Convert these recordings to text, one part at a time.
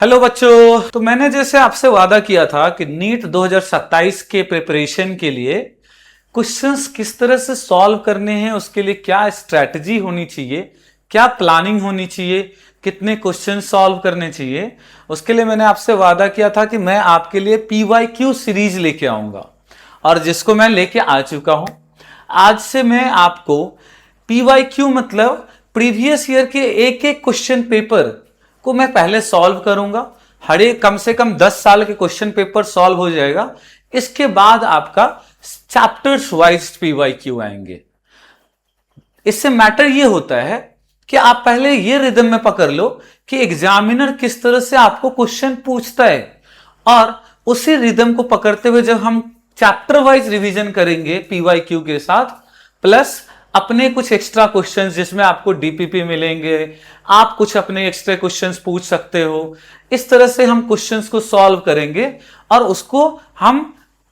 Hello बच्चों। तो मैंने जैसे आपसे वादा किया था कि नीट 2027 के प्रिपरेशन के लिए क्वेश्चंस किस तरह से सॉल्व करने हैं, उसके लिए क्या स्ट्रैटेजी होनी चाहिए, क्या प्लानिंग होनी चाहिए, कितने क्वेश्चन सॉल्व करने चाहिए, उसके लिए मैंने आपसे वादा किया था कि मैं आपके लिए PYQ सीरीज लेके आऊंगा और जिसको मैं लेके आ चुका हूं। आज से मैं आपको PYQ मतलब प्रीवियस ईयर के एक एक क्वेश्चन पेपर को मैं पहले सॉल्व करूंगा। हर एक कम से कम 10 साल के क्वेश्चन पेपर सॉल्व हो जाएगा। इसके बाद आपका चैप्टर्स वाइज PYQ आएंगे। इससे मैटर ये होता है कि आप पहले ये रिदम में पकड़ लो कि एग्जामिनर किस तरह से आपको क्वेश्चन पूछता है, और उसी रिदम को पकड़ते हुए जब हम चैप्टर वाइज रिवीजन करेंगे PYQ के साथ, प्लस अपने कुछ एक्स्ट्रा क्वेश्चंस जिसमें आपको DPP मिलेंगे, आप कुछ अपने एक्स्ट्रा क्वेश्चंस पूछ सकते हो। इस तरह से हम क्वेश्चंस को सॉल्व करेंगे और उसको हम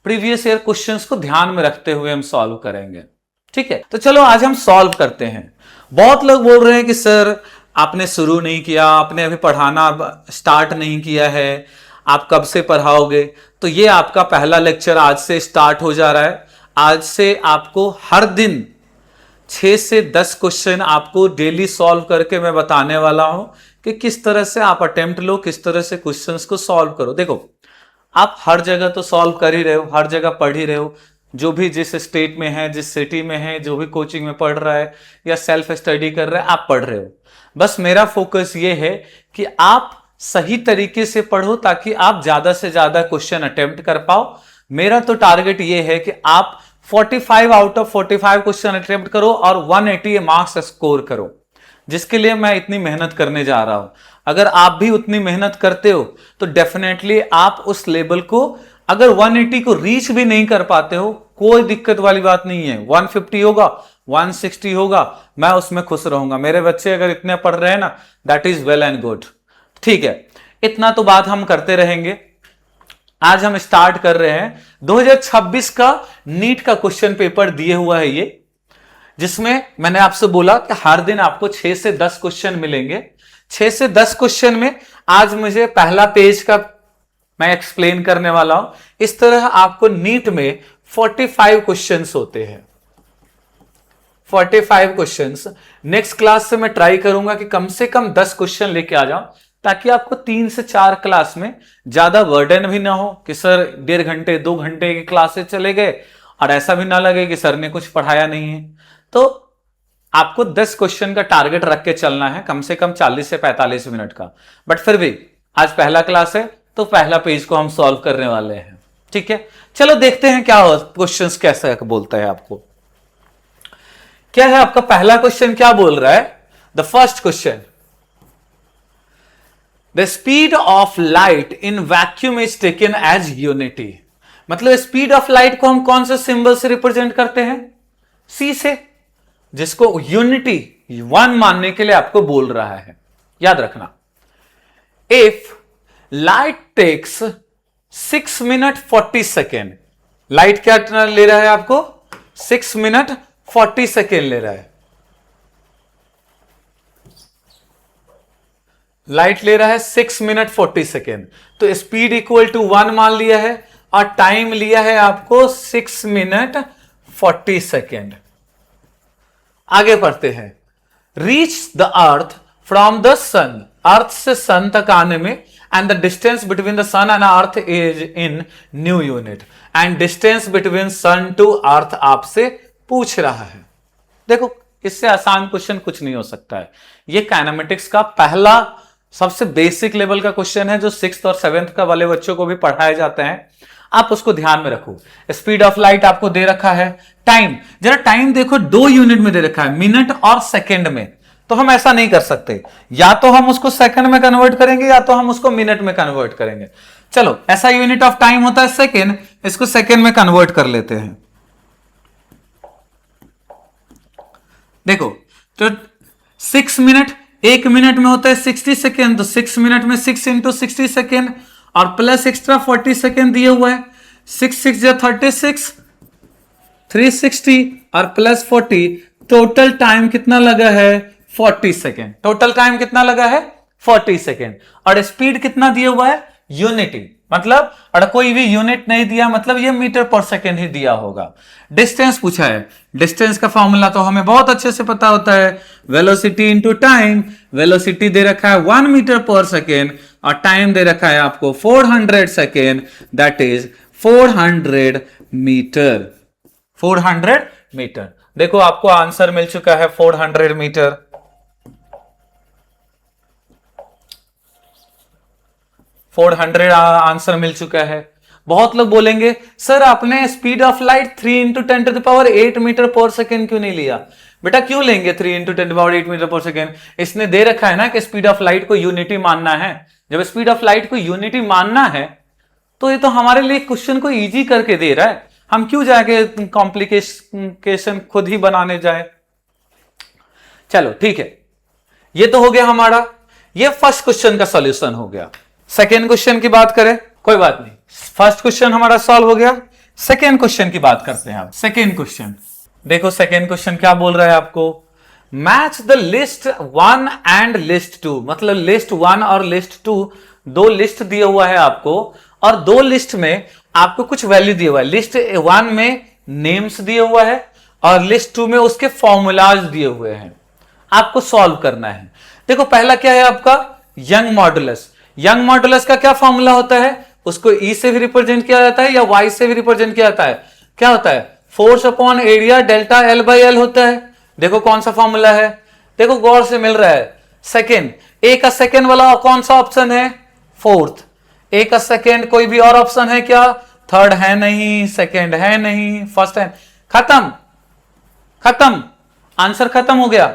प्रीवियस ईयर क्वेश्चंस को ध्यान में रखते हुए हम सॉल्व करेंगे। ठीक है, तो चलो आज हम सॉल्व करते हैं। बहुत लोग बोल रहे हैं कि सर आपने शुरू नहीं किया, आपने अभी पढ़ाना स्टार्ट नहीं किया है, आप कब से पढ़ाओगे। तो ये आपका पहला लेक्चर आज से स्टार्ट हो जा रहा है। आज से आपको हर दिन 6 से 10 क्वेश्चन आपको डेली सॉल्व करके मैं बताने वाला हूं कि किस तरह से आप अटेम्प्ट लो, किस तरह से क्वेश्चंस को सॉल्व करो। देखो, आप हर जगह तो सॉल्व कर ही रहे हो, हर जगह पढ़ ही रहे हो, जो भी जिस स्टेट में है, जिस सिटी में है, जो भी कोचिंग में पढ़ रहा है या सेल्फ स्टडी कर रहा है, आप पढ़ रहे हो। बस मेरा फोकस ये है कि आप सही तरीके से पढ़ो ताकि आप ज्यादा से ज्यादा क्वेश्चन अटेम्प्ट कर पाओ। मेरा तो टारगेट ये है कि आप 45 आउट ऑफ 45 क्वेश्चन अटेम्प्ट करो और 180 मार्क्स स्कोर करो, जिसके लिए मैं इतनी मेहनत करने जा रहा हूं। अगर आप भी उतनी मेहनत करते हो तो डेफिनेटली आप उस लेवल को, अगर 180 को रीच भी नहीं कर पाते हो, कोई दिक्कत वाली बात नहीं है। 150 होगा, 160 होगा, मैं उसमें खुश रहूंगा। मेरे बच्चे अगर इतने पढ़ रहे हैं ना, that is well and good. ठीक है, इतना तो बात हम करते रहेंगे। आज हम स्टार्ट कर रहे हैं 2026 का नीट का क्वेश्चन पेपर दिए हुआ है ये, जिसमें मैंने आपसे बोला कि हर दिन आपको 6 से 10 क्वेश्चन मिलेंगे। 6 से 10 क्वेश्चन में आज मुझे पहला पेज का मैं एक्सप्लेन करने वाला हूं। इस तरह आपको नीट में 45 क्वेश्चंस होते हैं, 45 क्वेश्चंस। नेक्स्ट क्लास से मैं ट्राई करूंगा कि कम से कम 10 क्वेश्चन लेके आ जाऊं, ताकि आपको 3 से 4 क्लास में ज्यादा बर्डन भी ना हो कि सर 1.5 घंटे 2 घंटे की क्लासेस चले गए, और ऐसा भी ना लगे कि सर ने कुछ पढ़ाया नहीं है। तो आपको 10 क्वेश्चन का टारगेट रख के चलना है, कम से कम 40 से 45 मिनट का। बट फिर भी आज पहला क्लास है तो पहला पेज को हम सॉल्व करने वाले हैं। ठीक है, चलो देखते हैं क्या क्वेश्चंस कैसा बोलता है आपको। क्या है आपका पहला क्वेश्चन, क्या बोल रहा है? The first question, the speed of light in vacuum is taken as unity. मतलब स्पीड ऑफ लाइट को हम कौन से सिंबल से रिप्रेजेंट करते हैं? C से, जिसको यूनिटी 1 मानने के लिए आपको बोल रहा है। याद रखना, if light takes 6 minute 40 second, light क्या ले रहा है आपको? 6 मिनट 40 सेकेंड ले रहा है। लाइट ले रहा है 6 मिनट 40 सेकेंड, तो स्पीड इक्वल टू 1 मान लिया है और टाइम लिया है आपको 6 मिनट 40 सेकेंड। आगे पढ़ते हैं। Reach the earth from the sun, earth से सन तक आने में, and the distance between the sun and earth is in new unit, and distance between sun to earth आपसे पूछ रहा है। देखो, इससे आसान क्वेश्चन कुछ नहीं हो सकता है। ये काइनेमेटिक्स का पहला सबसे बेसिक लेवल का क्वेश्चन है, जो 6th और 7th का वाले बच्चों को भी पढ़ाए जाते हैं। आप उसको ध्यान में रखो। स्पीड ऑफ लाइट आपको दे रखा है, टाइम, जरा टाइम देखो, 2 यूनिट में दे रखा है, मिनट और सेकेंड में। तो हम ऐसा नहीं कर सकते, या तो हम उसको सेकंड में कन्वर्ट करेंगे या तो हम उसको मिनट में कन्वर्ट करेंगे। चलो, ऐसा यूनिट ऑफ टाइम होता है सेकेंड, इसको सेकेंड में कन्वर्ट कर लेते हैं। देखो, तो 6 मिनट, 1 मिनट में होता है 60 सेकेंड, तो 6 मिनट में 6 इंटू 60 सेकेंड और प्लस एक्स्ट्रा 40 सेकेंड दिए हुआ है। 6 6 36, 360 और प्लस 40, टोटल टाइम कितना लगा है? 40 सेकेंड। टोटल टाइम कितना लगा है? 40 सेकेंड। और स्पीड कितना दिया हुआ है? यूनिटी, मतलब और कोई भी यूनिट नहीं दिया, मतलब ये मीटर पर सेकेंड ही दिया होगा। डिस्टेंस पूछा है, डिस्टेंस का फॉर्मूला तो हमें बहुत अच्छे से पता होता है, वेलोसिटी इंटू टाइम। वेलोसिटी दे रखा है 1 मीटर पर सेकेंड और टाइम दे रखा है आपको 400 second, that is 400 metre. 400 metre. देखो आपको आंसर मिल चुका है 400 मीटर। आंसर मिल चुका है। बहुत लोग बोलेंगे सर आपने speed of light 3 into 10⁸ metre per second क्यों नहीं लिया? बेटा क्यों लेंगे 3 इंटू 10⁸ मीटर पर सेकेंड? इसने दे रखा है ना कि स्पीड ऑफ लाइट को यूनिटी मानना है। जब स्पीड ऑफ लाइट को यूनिटी मानना है तो ये तो हमारे लिए क्वेश्चन को इजी करके दे रहा है, हम क्यों जाके कॉम्प्लिकेशन खुद ही बनाने जाए। चलो ठीक है, ये तो हो गया हमारा, ये फर्स्ट क्वेश्चन का सॉल्यूशन हो गया। सेकेंड क्वेश्चन की बात करें, कोई बात नहीं, फर्स्ट क्वेश्चन हमारा सॉल्व हो गया। सेकेंड क्वेश्चन की बात करते हैं। सेकेंड क्वेश्चन देखो, सेकेंड क्वेश्चन क्या बोल रहा है आपको? Match the list 1 and list 2, मतलब लिस्ट 1 और लिस्ट 2 दो लिस्ट दिया हुआ है आपको, और दो लिस्ट में आपको कुछ वैल्यू दिया हुआ है। लिस्ट 1 में नेम्स दिए हुआ है और लिस्ट 2 में उसके फॉर्मूलाज दिए हुए हैं, आपको सॉल्व करना है। देखो पहला क्या है आपका? Young modulus. यंग मॉडुलस का क्या फॉर्मूला होता है? उसको ई से भी रिप्रेजेंट किया जाता है या वाई से भी रिप्रेजेंट किया जाता है। क्या होता है? Force upon area delta L by L होता है। देखो कौन सा फॉर्मूला है, देखो गौर से मिल रहा है। सेकेंड, ए का सेकेंड वाला कौन सा ऑप्शन है? फोर्थ। ए का सेकेंड कोई भी और ऑप्शन है क्या? थर्ड है नहीं, सेकेंड है नहीं, फर्स्ट है। खत्म, खत्म, आंसर खत्म हो गया।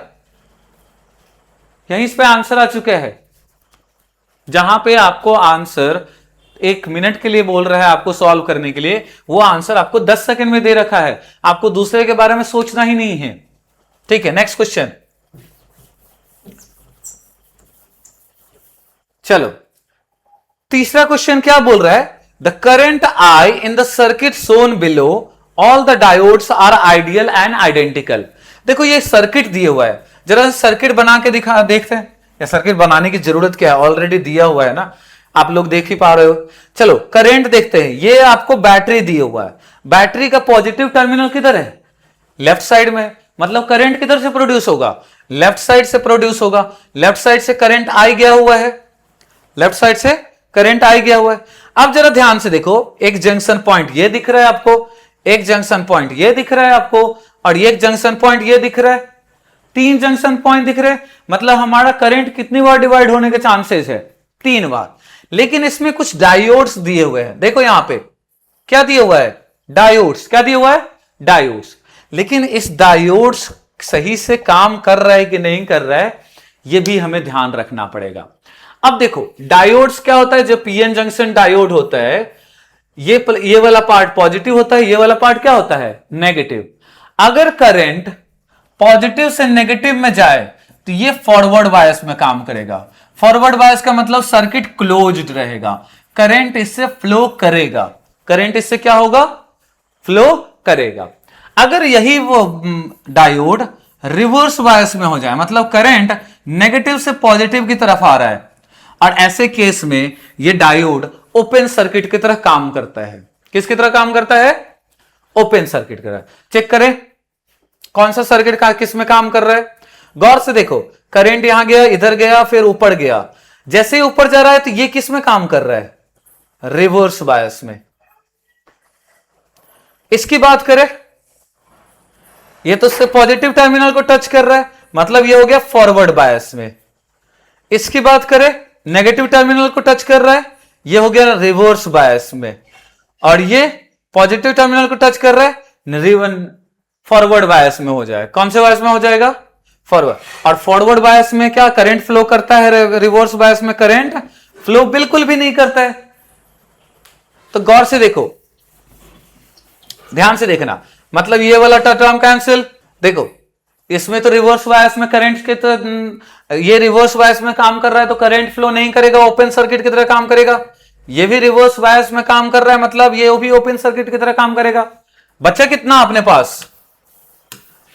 यहीं पे आंसर आ चुके हैं। जहां पे आपको आंसर 1 मिनट के लिए बोल रहा है आपको सॉल्व करने के लिए, वो आंसर आपको 10 सेकंड में दे रखा है। आपको दूसरे के बारे में सोचना ही नहीं है। ठीक है, नेक्स्ट क्वेश्चन। चलो तीसरा क्वेश्चन क्या बोल रहा है? The current I in the circuit shown below all the diodes are ideal and identical. देखो ये सर्किट दिया हुआ है, जरा सर्किट बना के दिखा देखते हैं, या सर्किट बनाने की जरूरत क्या है, ऑलरेडी दिया हुआ है ना, आप लोग देख ही पा रहे हो। चलो करंट देखते हैं। ये आपको बैटरी दिया हुआ है, बैटरी का पॉजिटिव टर्मिनल किधर है? लेफ्ट साइड में, मतलब करंट किधर से प्रोड्यूस होगा? लेफ्ट साइड से प्रोड्यूस होगा। लेफ्ट साइड से करंट आई गया हुआ है, लेफ्ट साइड से करंट आई गया हुआ है। अब जरा ध्यान से देखो, एक जंक्शन पॉइंट ये दिख रहा है आपको, एक जंक्शन पॉइंट ये दिख रहा है आपको, और एक जंक्शन पॉइंट ये दिख रहा है। 3 जंक्शन पॉइंट दिख रहे हैं, मतलब हमारा करंट कितनी बार डिवाइड होने के चांसेस है? 3 बार। लेकिन इसमें कुछ डायोड्स दिए हुए हैं। देखो यहां पे क्या दिया हुआ है? डायोड्स। क्या दिया हुआ है? डायोड्स। लेकिन इस डायोड्स सही से काम कर रहा है कि नहीं कर रहा है, यह भी हमें ध्यान रखना पड़ेगा। अब देखो डायोड्स क्या होता है? जो पीएन जंक्शन डायोड होता है, ये वाला पार्ट पॉजिटिव होता है, ये वाला पार्ट क्या होता है? नेगेटिव। अगर करंट पॉजिटिव से नेगेटिव में जाए तो ये फॉरवर्ड बायस में काम करेगा। फॉरवर्ड बायस का मतलब सर्किट क्लोज्ड रहेगा, करंट इससे फ्लो करेगा। करंट इससे क्या होगा? फ्लो करेगा। अगर यही वो डायोड रिवर्स बायस में हो जाए, मतलब करंट नेगेटिव से पॉजिटिव की तरफ आ रहा है, और ऐसे केस में ये डायोड ओपन सर्किट की तरह काम करता है। किसकी तरह काम करता है? ओपन सर्किट की तरह। चेक करें कौन सा सर्किट का किस में काम कर रहा है। गौर से देखो, करंट यहां गया, इधर गया, फिर ऊपर गया। जैसे ही ऊपर जा रहा है तो ये किस में काम कर रहा है? रिवर्स बायस में। इसकी बात करें, ये तो उससे पॉजिटिव टर्मिनल को टच कर रहा है, मतलब ये हो गया फॉरवर्ड बायस में। इसकी बात करें, नेगेटिव टर्मिनल को टच कर रहा है, ये हो गया रिवर्स बायस में। और ये पॉजिटिव टर्मिनल को टच कर रहा है, फॉरवर्ड बायस में हो जाए। कौन से बायस में हो जाएगा? फॉरवर्ड। और फॉरवर्ड बायस में क्या करंट फ्लो करता है? रिवर्स बायस में करंट फ्लो बिल्कुल भी नहीं करता है। तो गौर से देखो, ध्यान से देखना, मतलब ये वाला टर्म कैंसिल। देखो इसमें तो रिवर्स बायस में करंट के तो ये रिवर्स बायस में काम कर रहा है तो करंट फ्लो नहीं करेगा, ओपन सर्किट की तरह काम करेगा। ये भी रिवर्स बायस में काम कर रहा है, मतलब ये भी ओपन सर्किट की तरह काम करेगा। बचा कितना अपने पास?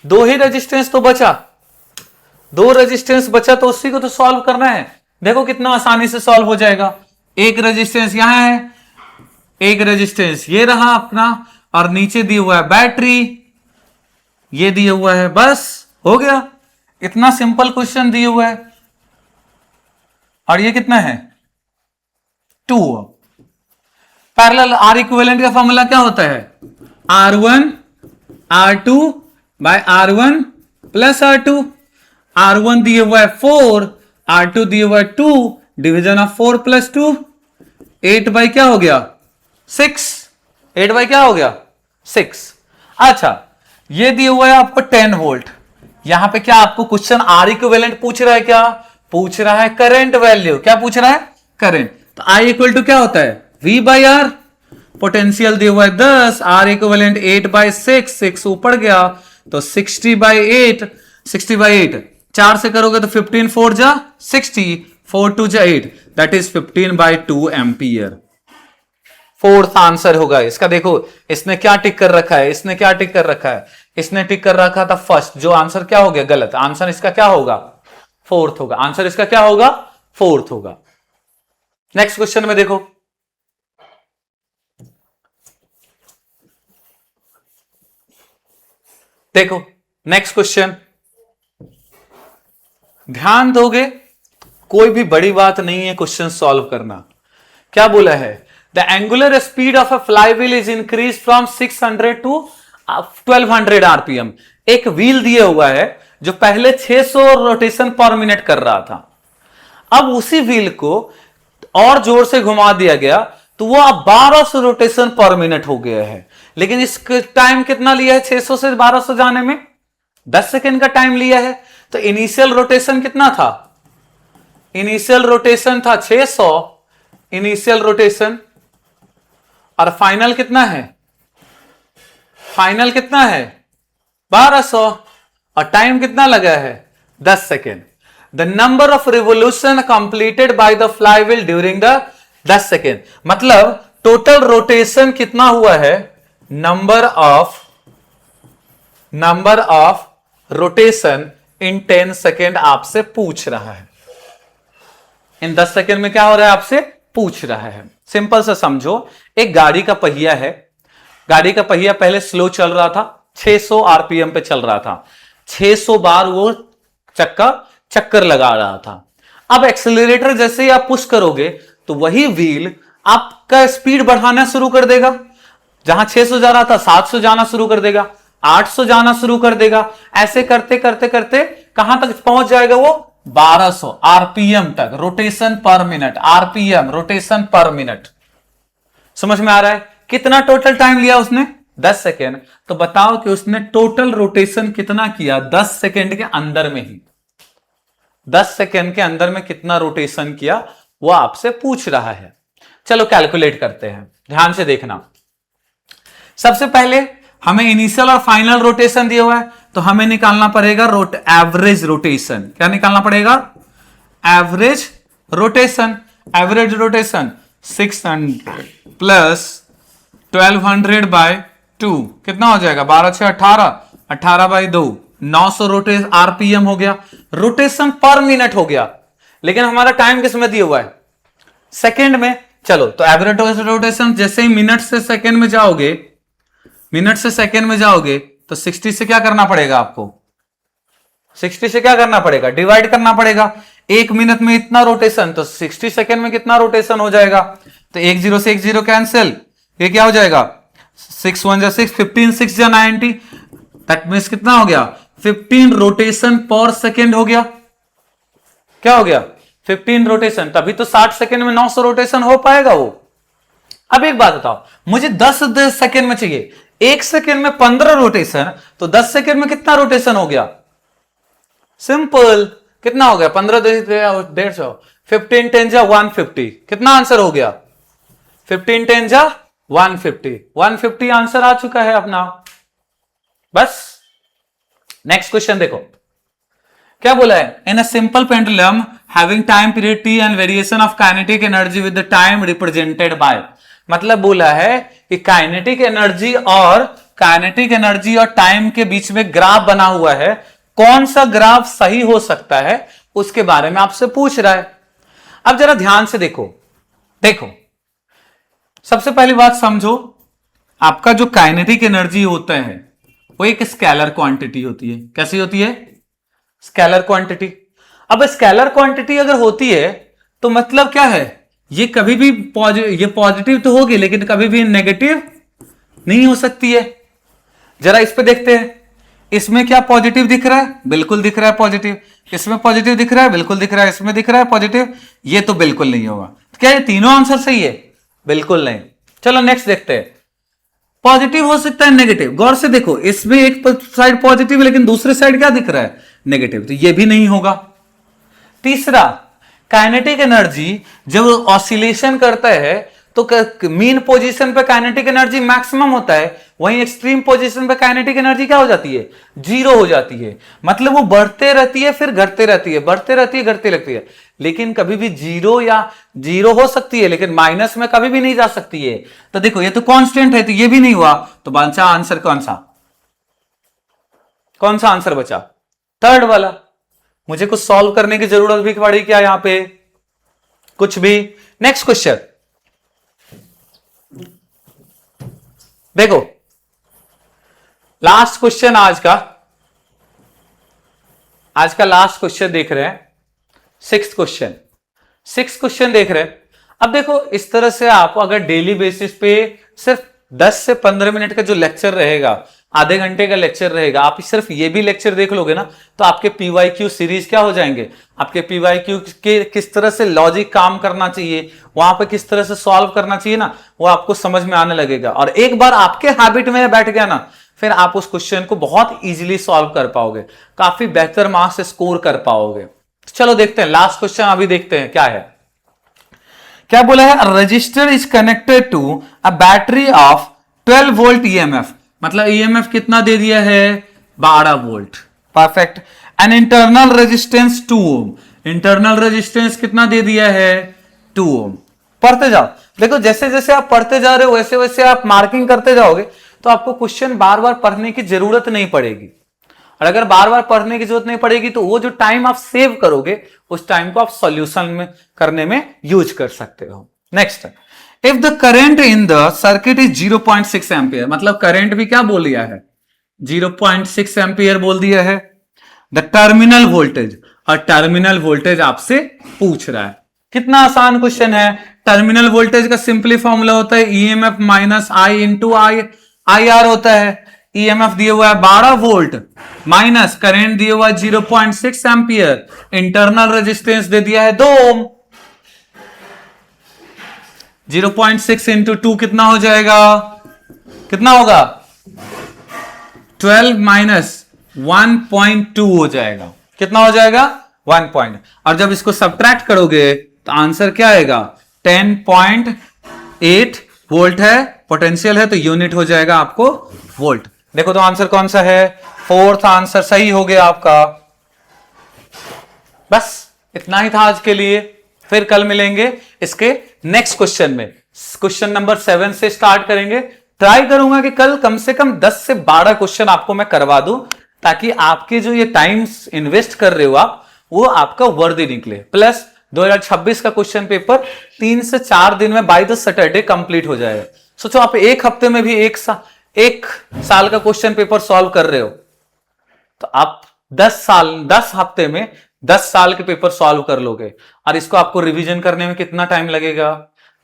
2 ही रेजिस्टेंस तो बचा, 2 रेजिस्टेंस बचा, तो उसी को तो सॉल्व करना है। देखो कितना आसानी से सॉल्व हो जाएगा। एक रेजिस्टेंस यहां है, एक रेजिस्टेंस ये रहा अपना, और नीचे दिया हुआ है बैटरी, ये दिया हुआ है, बस हो गया। इतना सिंपल क्वेश्चन दिया हुआ है। और ये कितना है 2। पैरेलल आर इक्विवेलेंट का फॉर्मूला क्या होता है, R1 R2 bye R1 plus R2। R1 दिए हुआ है 4, R2 दिए हुआ है 2, डिवीजन ऑफ 4 प्लस 2, 8 बाई क्या हो गया 6, 8 बाई क्या हो गया 6। अच्छा, ये दिए हुआ है आपको 10 वोल्ट। यहां पे क्या आपको क्वेश्चन आर इक्विवेलेंट पूछ रहा है, क्या पूछ रहा है करंट वैल्यू, क्या पूछ रहा है करंट। तो आई इक्वल टू क्या होता है V बाई आर, पोटेंशियल दिया हुआ है 10, आर इक्विवेलेंट 8 बाई 6, 6 ऊपर गया तो 60 बाई 8, 60 बाई 8 4 से करोगे तो 15 4 जा 60, 4 2 जा 8, that is 15 by 2 ampere. Fourth answer होगा इसका। देखो इसने क्या टिक कर रखा है, इसने क्या टिक कर रखा है, इसने टिक कर रखा था फर्स्ट, जो आंसर क्या हो गया गलत। आंसर इसका क्या होगा फोर्थ होगा, आंसर इसका क्या होगा फोर्थ होगा। नेक्स्ट क्वेश्चन में देखो, देखो नेक्स्ट क्वेश्चन ध्यान दोगे, कोई भी बड़ी बात नहीं है क्वेश्चन सॉल्व करना। क्या बोला है, the angular speed of a flywheel is increase from 600 to 1200 RPM. एक व्हील दिया हुआ है जो पहले 600 रोटेशन पर मिनट कर रहा था, अब उसी व्हील को और जोर से घुमा दिया गया तो वो अब 1200 रोटेशन पर मिनट हो गया है। लेकिन इसका टाइम कितना लिया है 600 से 1200 जाने में, 10 सेकेंड का टाइम लिया है। तो इनिशियल रोटेशन कितना था, इनिशियल रोटेशन था 600 इनिशियल रोटेशन, और फाइनल कितना है, फाइनल कितना है 1200, और टाइम कितना लगा है 10 second. The number of revolution completed by the flywheel during the 10 second, मतलब टोटल रोटेशन कितना हुआ है, number of rotation in 10 second आपसे पूछ रहा है। इन 10 सेकेंड में क्या हो रहा है आपसे पूछ रहा है। सिंपल से समझो, एक गाड़ी का पहिया है, गाड़ी का पहिया पहले स्लो चल रहा था, 600 आरपीएम पे चल रहा था, 600 बार वो चक्का चक्कर लगा रहा था। अब एक्सेलरेटर जैसे ही आप पुश करोगे तो वही व्हील आपका स्पीड बढ़ाना शुरू कर देगा, जहां 600 जा रहा था 700 जाना शुरू कर देगा, 800 जाना शुरू कर देगा। ऐसे करते करते करते कहां तक पहुंच जाएगा वो 1200 आरपीएम तक, रोटेशन पर मिनट, आरपीएम रोटेशन पर मिनट। समझ में आ रहा है, कितना टोटल टाइम लिया उसने 10 सेकेंड। तो बताओ कि उसने टोटल रोटेशन कितना किया 10 सेकेंड के अंदर में ही, 10 सेकेंड के अंदर में कितना रोटेशन किया वो आपसे पूछ रहा है। चलो कैलकुलेट करते हैं, ध्यान से देखना। सबसे पहले हमें इनिशियल और फाइनल रोटेशन दिया हुआ है, तो हमें निकालना पड़ेगा एवरेज रोटेशन। क्या निकालना पड़ेगा, average rotation. Average rotation 600 plus 1200 by 2 कितना हो जाएगा, 12 6 18, 18 बाई 2 900 रोटेशन आरपीएम हो गया, रोटेशन पर मिनट हो गया। लेकिन हमारा टाइम किस में दिया हुआ है, सेकेंड में। चलो तो एवरेज रोटेशन जैसे ही मिनट से सेकेंड में जाओगे, मिनट से सेकेंड में जाओगे तो 60 से क्या करना पड़ेगा आपको, 60 से क्या करना पड़ेगा, डिवाइड करना पड़ेगा। एक मिनट में इतना रोटेशन, तो 60 सेकेंड में कितना रोटेशन हो जाएगा, तो 1 0 से 1 0 कैंसिल, ये क्या हो जाएगा 6 1 जा 6, 15 6 जा 90, दैट मींस कितना हो गया 15 रोटेशन पर सेकेंड हो गया। क्या हो गया 15 रोटेशन, तभी तो 60 सेकेंड में 900 रोटेशन हो पाएगा वो। अब एक बात बताओ, मुझे 10 सेकेंड में चाहिए, 1 सेकेंड में 15 रोटेशन, तो 10 सेकेंड में कितना रोटेशन हो गया, सिंपल कितना हो गया 15 150, 15 10 जा 150, कितना आंसर हो गया 15 10 जा 150, 150 आंसर आ चुका है अपना। बस नेक्स्ट क्वेश्चन देखो क्या बोला है, in a simple pendulum having time period T and variation of kinetic energy with the time represented by, मतलब बोला है कि काइनेटिक एनर्जी और टाइम के बीच में ग्राफ बना हुआ है, कौन सा ग्राफ सही हो सकता है उसके बारे में आपसे पूछ रहा है। अब जरा ध्यान से देखो, देखो सबसे पहली बात समझो, आपका जो काइनेटिक एनर्जी होता है वो एक स्केलर क्वांटिटी होती है। कैसी होती है? Scalar quantity. अब स्केलर क्वांटिटी अगर होती है तो मतलब क्या है, ये कभी भी ये पॉजिटिव तो होगी लेकिन कभी भी नेगेटिव नहीं हो सकती है। जरा इस पे देखते हैं, इसमें क्या पॉजिटिव दिख रहा है? बिल्कुल दिख रहा है पॉजिटिव। इसमें पॉजिटिव दिख रहा है? बिल्कुल दिख रहा है। इसमें दिख रहा है पॉजिटिव? ये तो बिल्कुल नहीं होगा। तो क्या ये तीनों आंसर सही है? बिल्कुल नहीं। चलो नेक्स्ट देखते हैं। पॉजिटिव हो सकता है, नेगेटिव। गौर से देखो, इसमें एक साइड पॉजिटिव है लेकिन दूसरे साइड क्या दिख रहा है? नेगेटिव। तो ये भी नहीं होगा। तीसरा, काइनेटिक एनर्जी जब ऑसिलेशन करता है तो मीन पोजीशन पे काइनेटिक एनर्जी मैक्सिमम होता है, वहीं एक्सट्रीम पोजीशन पे काइनेटिक एनर्जी क्या हो जाती है? जीरो हो जाती है। मतलब वो बढ़ते रहती है फिर घटते रहती है, बढ़ते रहती है घटती रहती है, लेकिन कभी भी जीरो या जीरो हो सकती है लेकिन माइनस में कभी भी नहीं जा सकती है। तो देखो ये तो कांस्टेंट है, तो ये भी नहीं हुआ। तो बचा आंसर कौन सा? कौन सा आंसर बचा? थर्ड वाला। मुझे कुछ सॉल्व करने की जरूरत भी पड़ी क्या यहां पे? कुछ भी। नेक्स्ट क्वेश्चन देखो, लास्ट क्वेश्चन आज का लास्ट क्वेश्चन देख रहे हैं, सिक्स्थ क्वेश्चन देख रहे हैं। अब देखो, इस तरह से आप अगर डेली बेसिस पे सिर्फ 10 से 15 मिनट का जो लेक्चर रहेगा, आधे घंटे का लेक्चर रहेगा, आप सिर्फ ये भी लेक्चर देख लोगे ना तो आपके पीवाईक्यू सीरीज क्या हो जाएंगे? आपके पीवाईक्यू के किस तरह से लॉजिक काम करना चाहिए, वहां पे किस तरह से सॉल्व करना चाहिए ना, वो आपको समझ में आने लगेगा। और एक बार आपके हैबिट में बैठ गया ना, फिर आप उस क्वेश्चन को बहुत इजीली सॉल्व कर पाओगे, काफी बेहतर मार्क्स स्कोर कर पाओगे। चलो देखते हैं लास्ट क्वेश्चन, अभी देखते हैं क्या है। क्या बोला है? Resistor is connected to a battery of 12 volt EMF. मतलब ईएमएफ कितना दे दिया है? 12 volt. Perfect. An internal resistance 2 ohm. Internal resistance कितना दे दिया है? 2 ओम। पढ़ते जाओ। देखो जैसे जैसे आप पढ़ते जा रहे हो वैसे वैसे आप मार्किंग करते जाओगे तो आपको क्वेश्चन बार बार पढ़ने की जरूरत नहीं पड़ेगी। और अगर बार बार पढ़ने की जरूरत नहीं पड़ेगी तो वो जो टाइम आप सेव करोगे उस टाइम को आप सॉल्यूशन में करने में यूज कर सकते हो। Next, if the current in the circuit is 0.6 ampere. मतलब करंट भी क्या बोल दिया है? 0.6 एम्पियर बोल दिया है। द टर्मिनल वोल्टेज, और टर्मिनल वोल्टेज आपसे पूछ रहा है। कितना आसान क्वेश्चन है। टर्मिनल वोल्टेज का सिंपली फॉर्मूला होता है EMF minus I into I R होता है। ईएमएफ दिया हुआ है 12 वोल्ट माइनस करंट दिया हुआ है 0.6 एम्पियर, इंटरनल रेजिस्टेंस दे दिया है 2 ओम। 0.6 इंटू 2 कितना हो जाएगा? कितना होगा? 12 माइनस 1.2 हो जाएगा। कितना हो जाएगा? 1 पॉइंट। और जब इसको सब्ट्रैक्ट करोगे तो आंसर क्या आएगा? 10.8 वोल्ट है, पोटेंशियल है तो यूनिट हो जाएगा आपको वोल्ट। देखो तो आंसर कौन सा है? फोर्थ आंसर सही हो गया आपका। बस इतना ही था आज के लिए, फिर कल मिलेंगे इसके नेक्स्ट क्वेश्चन में। क्वेश्चन नंबर 7 से स्टार्ट करेंगे। ट्राई करूंगा कि कल कम से कम 10 से 12 क्वेश्चन आपको मैं करवा दूं, ताकि आपके जो ये टाइम इन्वेस्ट कर रहे हो आप, वो आपका वर्दी निकले। प्लस 2026 का क्वेश्चन पेपर 3 से 4 दिन में बाय द सैटरडे कंप्लीट हो जाएगा। सोचो आप एक हफ्ते में भी एक साल का क्वेश्चन पेपर सॉल्व कर रहे हो, तो आप 10 हफ्ते में 10 साल के पेपर सॉल्व कर लोगे। और इसको आपको रिवीजन करने में कितना टाइम लगेगा?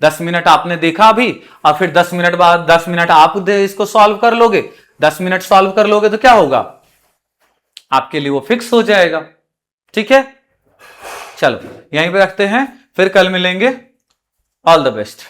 10 मिनट आपने देखा अभी, और फिर 10 मिनट बाद 10 मिनट आप इसको सॉल्व कर लोगे। 10 मिनट सॉल्व कर लोगे तो क्या होगा? आपके लिए वो फिक्स हो जाएगा। ठीक है, चलो यहीं पे रखते हैं, फिर कल मिलेंगे। All the best.